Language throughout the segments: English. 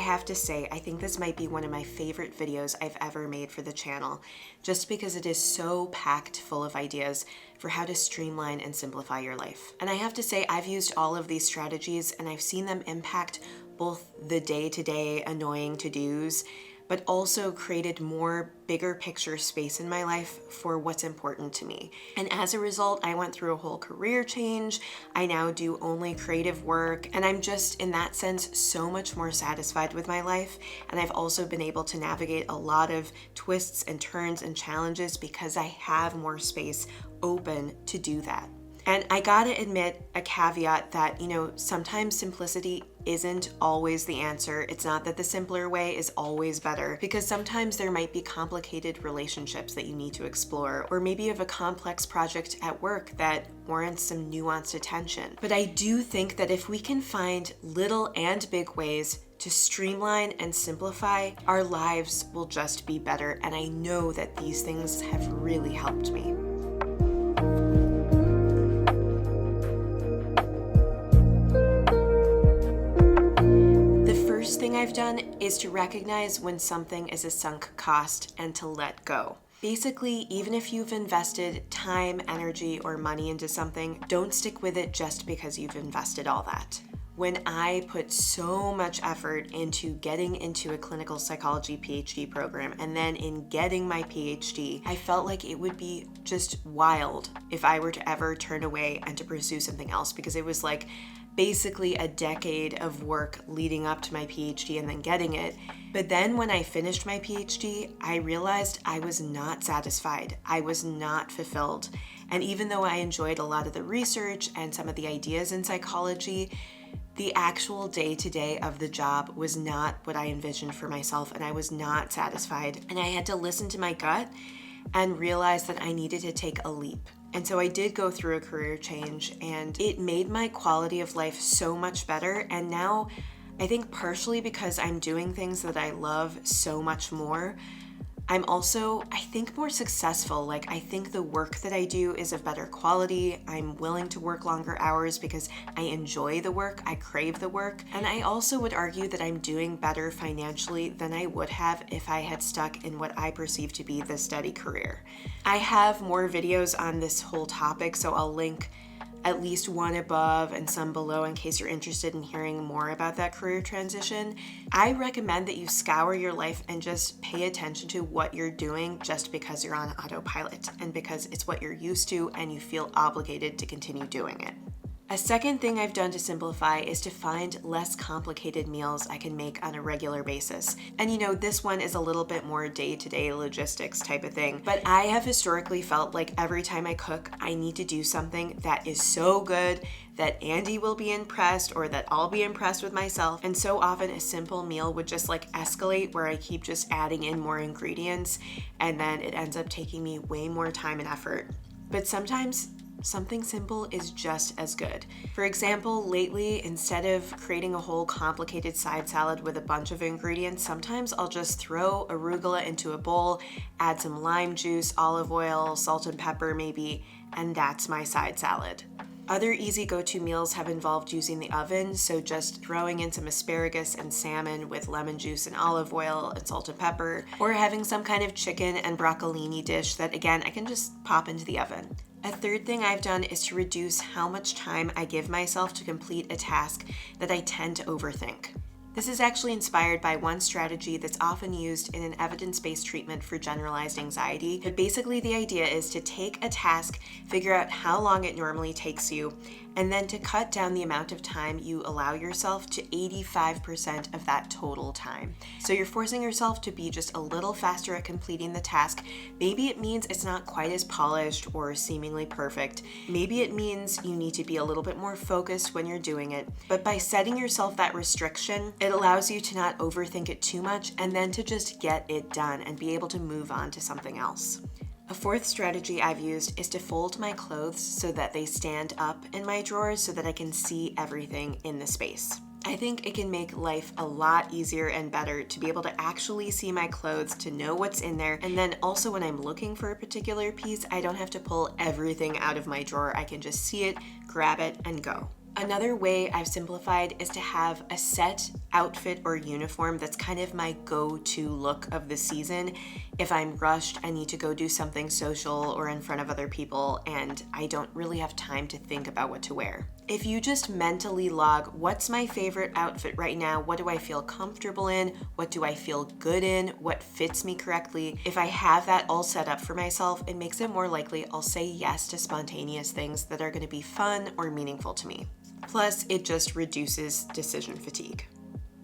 have to say, I think this might be one of my favorite videos I've ever made for the channel, just because it is so packed full of ideas for how to streamline and simplify your life. And I have to say, I've used all of these strategies and I've seen them impact both the day-to-day annoying to-dos, but also created more bigger picture space in my life for what's important to me. And as a result, I went through a whole career change. I now do only creative work, and I'm just, in that sense, so much more satisfied with my life. And I've also been able to navigate a lot of twists and turns and challenges because I have more space open to do that. And I gotta admit a caveat that, sometimes simplicity isn't always the answer. It's not that the simpler way is always better, because sometimes there might be complicated relationships that you need to explore, or maybe you have a complex project at work that warrants some nuanced attention. But I do think that if we can find little and big ways to streamline and simplify, our lives will just be better. And I know that these things have really helped me. First thing I've done is to recognize when something is a sunk cost and to let go. Basically, even if you've invested time, energy, or money into something, don't stick with it just because you've invested all that. When I put so much effort into getting into a clinical psychology PhD program and then in getting my PhD, I felt like it would be just wild if I were to ever turn away and to pursue something else, because it was like basically a decade of work leading up to my PhD and then getting it. But then when I finished my PhD, I realized I was not satisfied. I was not fulfilled. And even though I enjoyed a lot of the research and some of the ideas in psychology, the actual day-to-day of the job was not what I envisioned for myself, and I was not satisfied. And I had to listen to my gut and realize that I needed to take a leap. And so I did go through a career change, and it made my quality of life so much better. And now, I think partially because I'm doing things that I love so much more, I'm also, I think, more successful. Like, I think the work that I do is of better quality. I'm willing to work longer hours because I enjoy the work, I crave the work. And I also would argue that I'm doing better financially than I would have if I had stuck in what I perceive to be the steady career. I have more videos on this whole topic, so I'll link at least one above and some below in case you're interested in hearing more about that career transition. I recommend that you scour your life and just pay attention to what you're doing just because you're on autopilot and because it's what you're used to and you feel obligated to continue doing it. A second thing I've done to simplify is to find less complicated meals I can make on a regular basis. And this one is a little bit more day-to-day logistics type of thing, but I have historically felt like every time I cook, I need to do something that is so good that Andy will be impressed or that I'll be impressed with myself. And so often a simple meal would just escalate where I keep just adding in more ingredients, and then it ends up taking me way more time and effort. But sometimes something simple is just as good. For example, lately, instead of creating a whole complicated side salad with a bunch of ingredients, sometimes I'll just throw arugula into a bowl, add some lime juice, olive oil, salt and pepper maybe, and that's my side salad. Other easy go-to meals have involved using the oven, so just throwing in some asparagus and salmon with lemon juice and olive oil and salt and pepper, or having some kind of chicken and broccolini dish that, again, I can just pop into the oven. A third thing I've done is to reduce how much time I give myself to complete a task that I tend to overthink. This is actually inspired by one strategy that's often used in an evidence-based treatment for generalized anxiety. But basically the idea is to take a task, figure out how long it normally takes you, and then to cut down the amount of time you allow yourself to 85% of that total time. So you're forcing yourself to be just a little faster at completing the task. Maybe it means it's not quite as polished or seemingly perfect. Maybe it means you need to be a little bit more focused when you're doing it. But by setting yourself that restriction, it allows you to not overthink it too much and then to just get it done and be able to move on to something else. A fourth strategy I've used is to fold my clothes so that they stand up in my drawers so that I can see everything in the space. I think it can make life a lot easier and better to be able to actually see my clothes, to know what's in there, and then also when I'm looking for a particular piece, I don't have to pull everything out of my drawer. I can just see it, grab it, and go. Another way I've simplified is to have a set outfit or uniform that's kind of my go-to look of the season. If I'm rushed, I need to go do something social or in front of other people, and I don't really have time to think about what to wear. If you just mentally log, what's my favorite outfit right now? What do I feel comfortable in? What do I feel good in? What fits me correctly? If I have that all set up for myself, it makes it more likely I'll say yes to spontaneous things that are going to be fun or meaningful to me. Plus, it just reduces decision fatigue.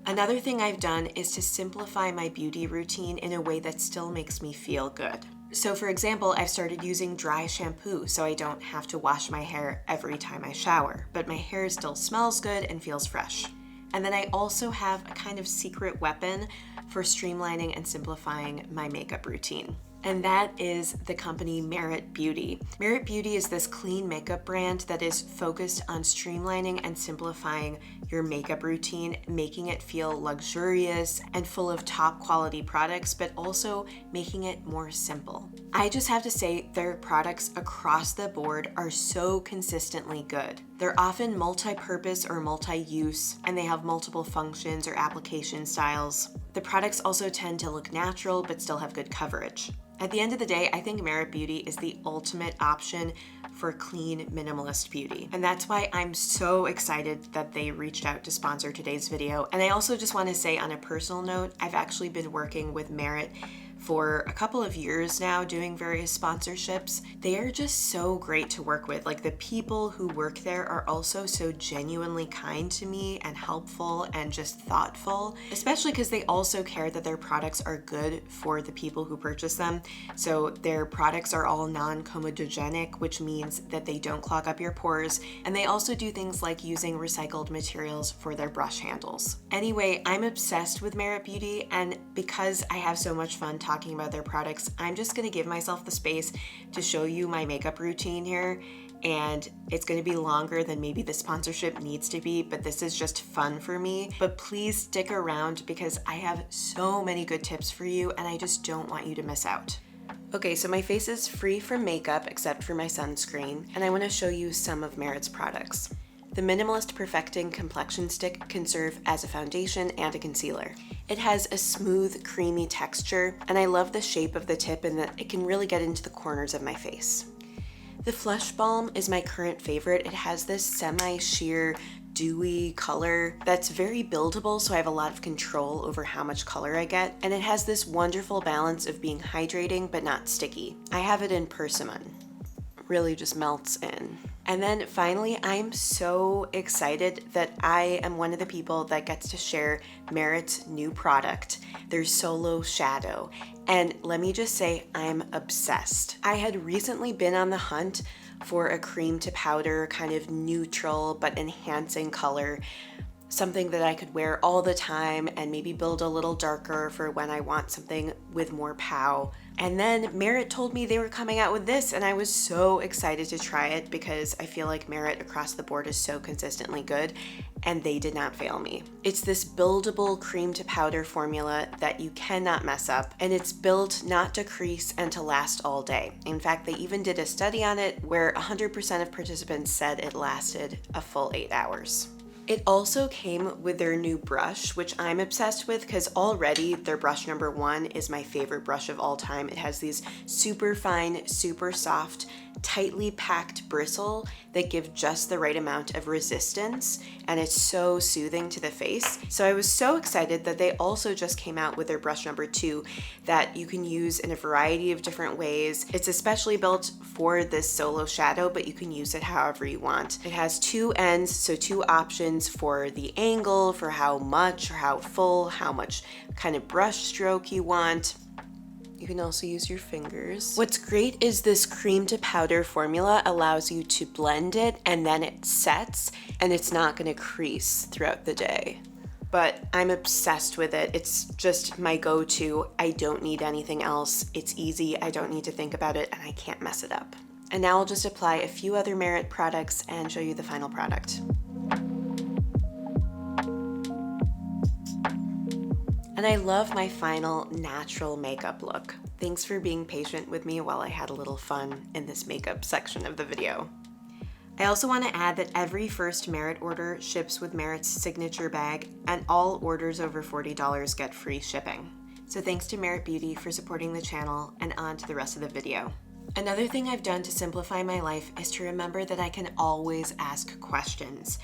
Another thing I've done is to simplify my beauty routine in a way that still makes me feel good. So for example, I've started using dry shampoo so I don't have to wash my hair every time I shower, but my hair still smells good and feels fresh. And then I also have a kind of secret weapon for streamlining and simplifying my makeup routine. And that is the company Merit Beauty. Merit Beauty is this clean makeup brand that is focused on streamlining and simplifying your makeup routine, making it feel luxurious and full of top quality products, but also making it more simple. I just have to say their products across the board are so consistently good. They're often multi-purpose or multi-use, and they have multiple functions or application styles. The products also tend to look natural but still have good coverage. At the end of the day, I think Merit Beauty is the ultimate option for clean, minimalist beauty. And that's why I'm so excited that they reached out to sponsor today's video. And I also just want to say on a personal note, I've actually been working with Merit for a couple of years now doing various sponsorships. They are just so great to work with. Like the people who work there are also so genuinely kind to me and helpful and just thoughtful, especially because they also care that their products are good for the people who purchase them. So their products are all non-comedogenic, which means that they don't clog up your pores. And they also do things like using recycled materials for their brush handles. Anyway, I'm obsessed with Merit Beauty, and because I have so much fun talking about their products, I'm just gonna give myself the space to show you my makeup routine here, and it's gonna be longer than maybe the sponsorship needs to be, but this is just fun for me. But please stick around because I have so many good tips for you and I just don't want you to miss out. Okay, so my face is free from makeup except for my sunscreen, and I wanna show you some of Merit's products. The Minimalist Perfecting Complexion Stick can serve as a foundation and a concealer. It has a smooth, creamy texture, and I love the shape of the tip and that it can really get into the corners of my face. The Flush Balm is my current favorite. It has this semi-sheer, dewy color that's very buildable, so I have a lot of control over how much color I get, and it has this wonderful balance of being hydrating but not sticky. I have it in Persimmon. Really just melts in. And then finally, I'm so excited that I am one of the people that gets to share Merit's new product, their Solo Shadow. And let me just say, I'm obsessed. I had recently been on the hunt for a cream to powder, kind of neutral but enhancing color, something that I could wear all the time and maybe build a little darker for when I want something with more pow. And then Merit told me they were coming out with this, and I was so excited to try it because I feel like Merit across the board is so consistently good, and they did not fail me. It's this buildable cream to powder formula that you cannot mess up, and it's built not to crease and to last all day. In fact, they even did a study on it where 100% of participants said it lasted a full 8 hours. It also came with their new brush, which I'm obsessed with because already their brush number 1 is my favorite brush of all time. It has these super fine, super soft, tightly packed bristle that give just the right amount of resistance, and it's so soothing to the face. So I was so excited that they also just came out with their brush number 2 that you can use in a variety of different ways. It's especially built for this Solo Shadow, but you can use it however you want. It has 2 ends, so 2 options for the angle, for how much or how full, how much kind of brush stroke you want. You can also use your fingers. What's great is this cream to powder formula allows you to blend it and then it sets, and it's not gonna crease throughout the day. But I'm obsessed with it. It's just my go-to. I don't need anything else. It's easy, I don't need to think about it, and I can't mess it up. And now I'll just apply a few other Merit products and show you the final product. And I love my final natural makeup look. Thanks for being patient with me while I had a little fun in this makeup section of the video. I also want to add that every first Merit order ships with Merit's signature bag, and all orders over $40 get free shipping. So thanks to Merit Beauty for supporting the channel, and on to the rest of the video. Another thing I've done to simplify my life is to remember that I can always ask questions.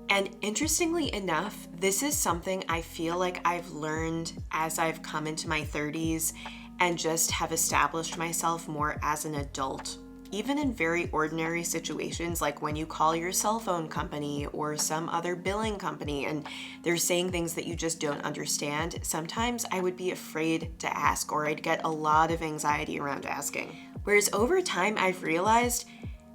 And interestingly enough, this is something I feel like I've learned as I've come into my 30s and just have established myself more as an adult. Even in very ordinary situations, like when you call your cell phone company or some other billing company and they're saying things that you just don't understand, sometimes I would be afraid to ask, or I'd get a lot of anxiety around asking. Whereas over time, I've realized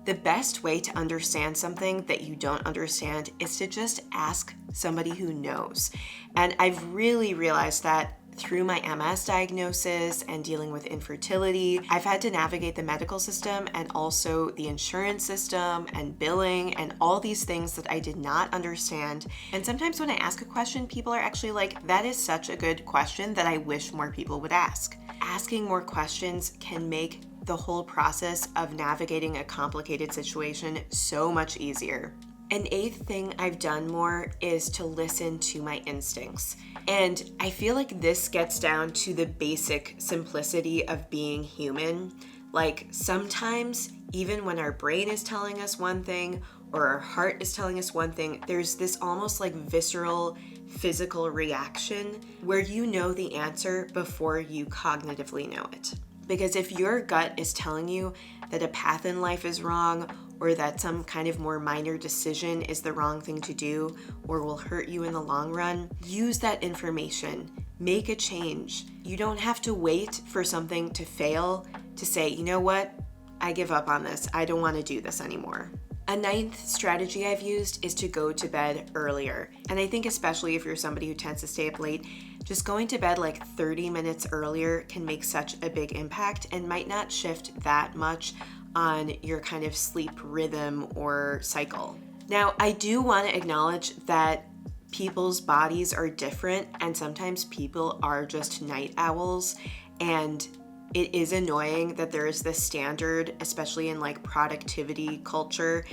the best way to understand something that you don't understand is to just ask somebody who knows. And I've really realized that through my MS diagnosis and dealing with infertility. I've had to navigate the medical system and also the insurance system and billing and all these things that I did not understand. And sometimes when I ask a question, people are actually like, that is such a good question that I wish more people would ask. Asking more questions can make the whole process of navigating a complicated situation so much easier. An eighth thing I've done more is to listen to my instincts. And I feel like this gets down to the basic simplicity of being human. Like sometimes, even when our brain is telling us one thing or our heart is telling us one thing, there's this almost like visceral, physical reaction where you know the answer before you cognitively know it. Because if your gut is telling you that a path in life is wrong, or that some kind of more minor decision is the wrong thing to do or will hurt you in the long run, use that information, make a change. You don't have to wait for something to fail to say, you know what, I give up on this. I don't want to do this anymore. A ninth strategy I've used is to go to bed earlier. And I think especially if you're somebody who tends to stay up late, just going to bed like 30 minutes earlier can make such a big impact and might not shift that much on your kind of sleep rhythm or cycle. Now, I do want to acknowledge that people's bodies are different and sometimes people are just night owls, and it is annoying that there is this standard, especially in like productivity culture,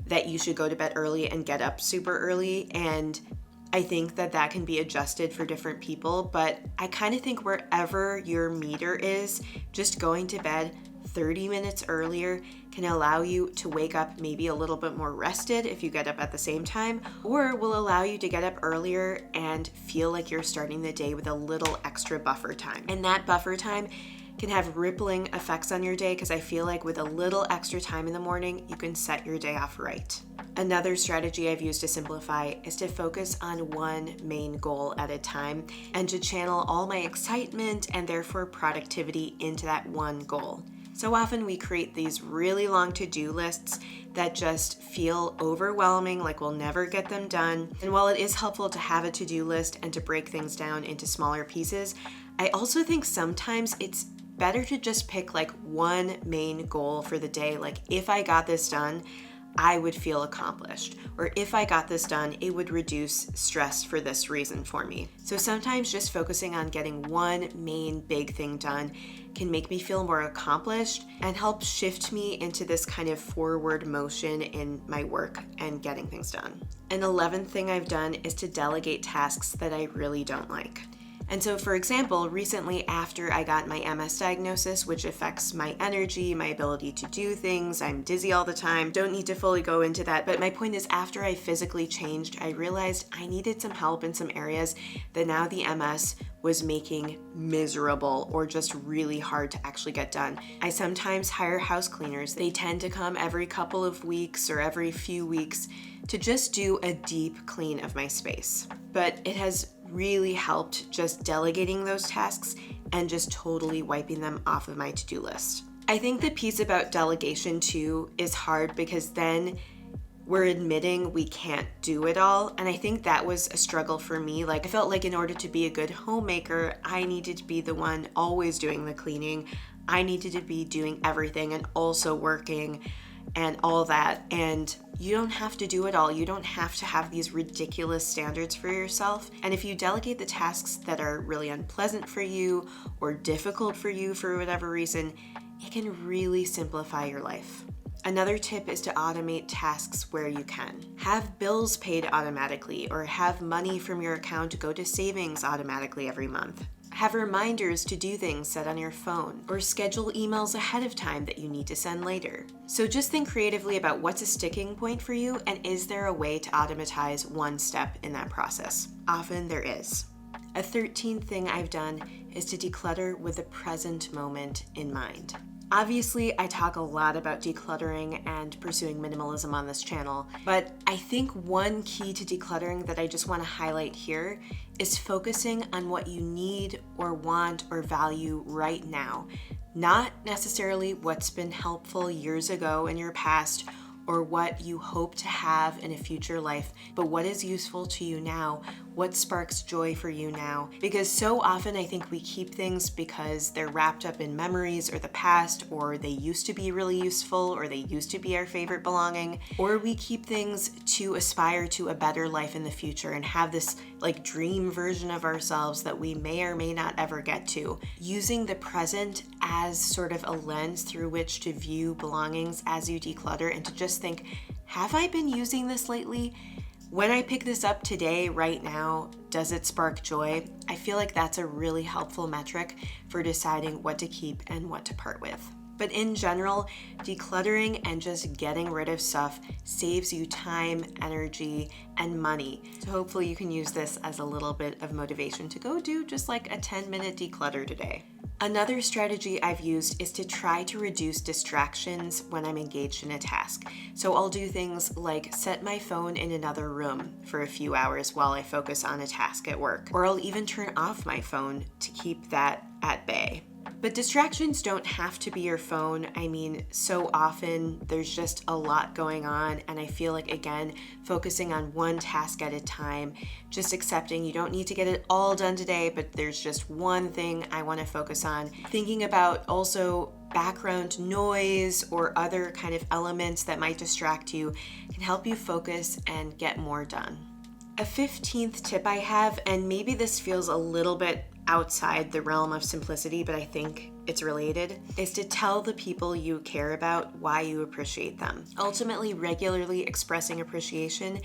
that you should go to bed early and get up super early. And I think that that can be adjusted for different people, but I kind of think wherever your meter is, just going to bed 30 minutes earlier can allow you to wake up maybe a little bit more rested if you get up at the same time, or will allow you to get up earlier and feel like you're starting the day with a little extra buffer time. And that buffer time can have rippling effects on your day, because I feel like with a little extra time in the morning, you can set your day off right. Another strategy I've used to simplify is to focus on one main goal at a time and to channel all my excitement and therefore productivity into that one goal. So often we create these really long to-do lists that just feel overwhelming, like we'll never get them done. And while it is helpful to have a to-do list and to break things down into smaller pieces, I also think sometimes it's better to just pick like one main goal for the day. Like if I got this done, I would feel accomplished. Or if I got this done, it would reduce stress for this reason for me. So sometimes just focusing on getting one main big thing done can make me feel more accomplished and help shift me into this kind of forward motion in my work and getting things done. An 11th thing I've done is to delegate tasks that I really don't like. And so, for example, recently after I got my MS diagnosis, which affects my energy, my ability to do things, I'm dizzy all the time, don't need to fully go into that, but my point is after I physically changed, I realized I needed some help in some areas that now the MS was making miserable or just really hard to actually get done. I sometimes hire house cleaners. They tend to come every couple of weeks or every few weeks to just do a deep clean of my space. But it has really helped just delegating those tasks and just totally wiping them off of my to-do list. I think the piece about delegation too is hard because then we're admitting we can't do it all. And I think that was a struggle for me. Like I felt like in order to be a good homemaker, I needed to be the one always doing the cleaning. I needed to be doing everything and also working and all that. And you don't have to do it all. You don't have to have these ridiculous standards for yourself. And if you delegate the tasks that are really unpleasant for you or difficult for you for whatever reason, it can really simplify your life. Another tip is to automate tasks where you can. Have bills paid automatically, or have money from your account go to savings automatically every month. Have reminders to do things set on your phone, or schedule emails ahead of time that you need to send later. So just think creatively about what's a sticking point for you, and is there a way to automatize one step in that process? Often there is. A 13th thing I've done is to declutter with the present moment in mind. Obviously, I talk a lot about decluttering and pursuing minimalism on this channel, but I think one key to decluttering that I just want to highlight here is focusing on what you need or want or value right now, not necessarily what's been helpful years ago in your past or what you hope to have in a future life, but what is useful to you now, what sparks joy for you now. Because so often I think we keep things because they're wrapped up in memories or the past, or they used to be really useful, or they used to be our favorite belonging, or we keep things to aspire to a better life in the future and have this like dream version of ourselves that we may or may not ever get to. Using the present as sort of a lens through which to view belongings as you declutter, and to just think, have I been using this lately? When I pick this up today, right now, does it spark joy? I feel like that's a really helpful metric for deciding what to keep and what to part with. But in general, decluttering and just getting rid of stuff saves you time, energy, and money. So hopefully you can use this as a little bit of motivation to go do just like a 10-minute declutter today. Another strategy I've used is to try to reduce distractions when I'm engaged in a task. So I'll do things like set my phone in another room for a few hours while I focus on a task at work, or I'll even turn off my phone to keep that at bay. But distractions don't have to be your phone. I mean, so often there's just a lot going on, and I feel like, again, focusing on one task at a time, just accepting you don't need to get it all done today, but there's just one thing I want to focus on. Thinking about also background noise or other kind of elements that might distract you can help you focus and get more done. A 15th tip I have, and maybe this feels a little bit outside the realm of simplicity, but I think it's related, is to tell the people you care about why you appreciate them. Ultimately, regularly expressing appreciation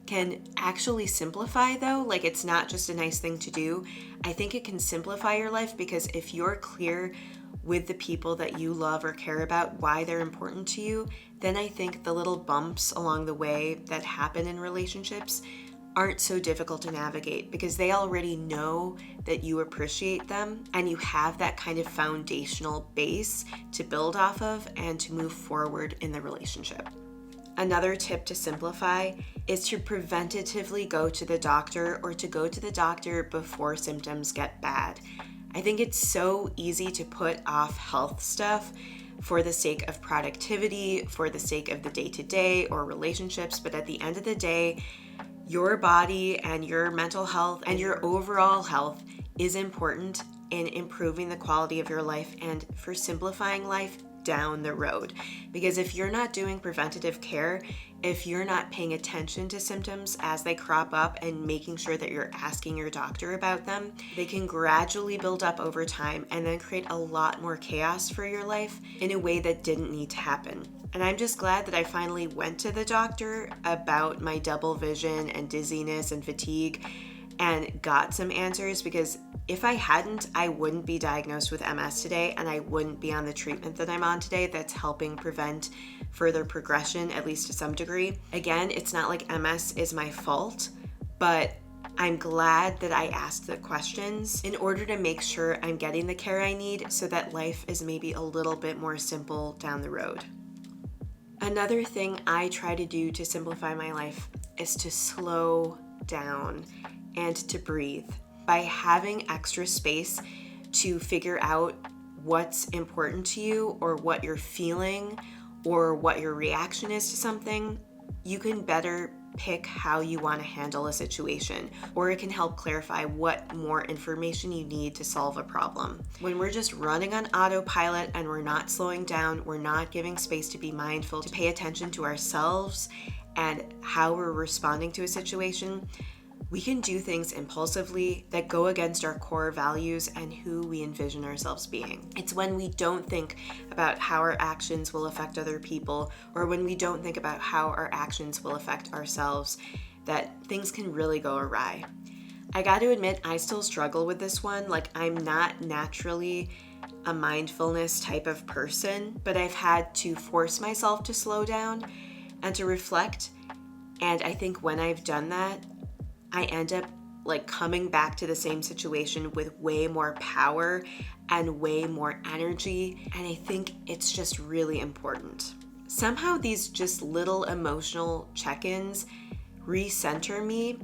can actually simplify, though. Like, it's not just a nice thing to do. I think it can simplify your life, because if you're clear with the people that you love or care about why they're important to you, then I think the little bumps along the way that happen in relationships aren't so difficult to navigate, because they already know that you appreciate them and you have that kind of foundational base to build off of and to move forward in the relationship. Another tip to simplify is to preventatively go to the doctor, or to go to the doctor before symptoms get bad. I think it's so easy to put off health stuff for the sake of productivity, for the sake of the day-to-day or relationships, but at the end of the day, your body and your mental health and your overall health is important in improving the quality of your life and for simplifying life down the road. Because if you're not doing preventative care, if you're not paying attention to symptoms as they crop up and making sure that you're asking your doctor about them, they can gradually build up over time and then create a lot more chaos for your life in a way that didn't need to happen. And I'm just glad that I finally went to the doctor about my double vision and dizziness and fatigue and got some answers, because if I hadn't, I wouldn't be diagnosed with MS today, and I wouldn't be on the treatment that I'm on today that's helping prevent further progression, at least to some degree. Again, it's not like MS is my fault, but I'm glad that I asked the questions in order to make sure I'm getting the care I need so that life is maybe a little bit more simple down the road. Another thing I try to do to simplify my life is to slow down and to breathe. By having extra space to figure out what's important to you, or what you're feeling, or what your reaction is to something, you can better pick how you want to handle a situation, or it can help clarify what more information you need to solve a problem. When we're just running on autopilot and we're not slowing down, we're not giving space to be mindful, to pay attention to ourselves and how we're responding to a situation, We can do things impulsively that go against our core values and who we envision ourselves being. It's when we don't think about how our actions will affect other people, or when we don't think about how our actions will affect ourselves, that things can really go awry. I got to admit, I still struggle with this one. Like, I'm not naturally a mindfulness type of person, but I've had to force myself to slow down and to reflect. And I think when I've done that, I end up like coming back to the same situation with way more power and way more energy. And I think it's just really important. Somehow these just little emotional check-ins recenter me,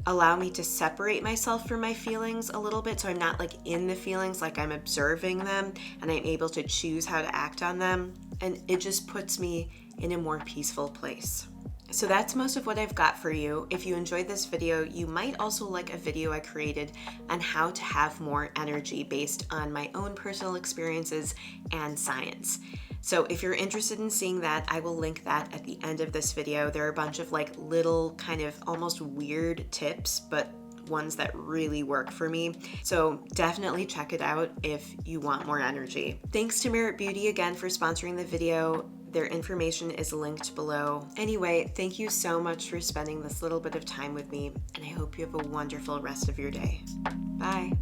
allow me to separate myself from my feelings a little bit, so I'm not like in the feelings, like I'm observing them and I'm able to choose how to act on them, and it just puts me in a more peaceful place. So that's most of what I've got for you. If you enjoyed this video, you might also like a video I created on how to have more energy based on my own personal experiences and science. So if you're interested in seeing that, I will link that at the end of this video. There are a bunch of like little kind of almost weird tips, but ones that really work for me. So definitely check it out if you want more energy. Thanks to Merit Beauty again for sponsoring the video. Their information is linked below. Anyway, thank you so much for spending this little bit of time with me, and I hope you have a wonderful rest of your day. Bye.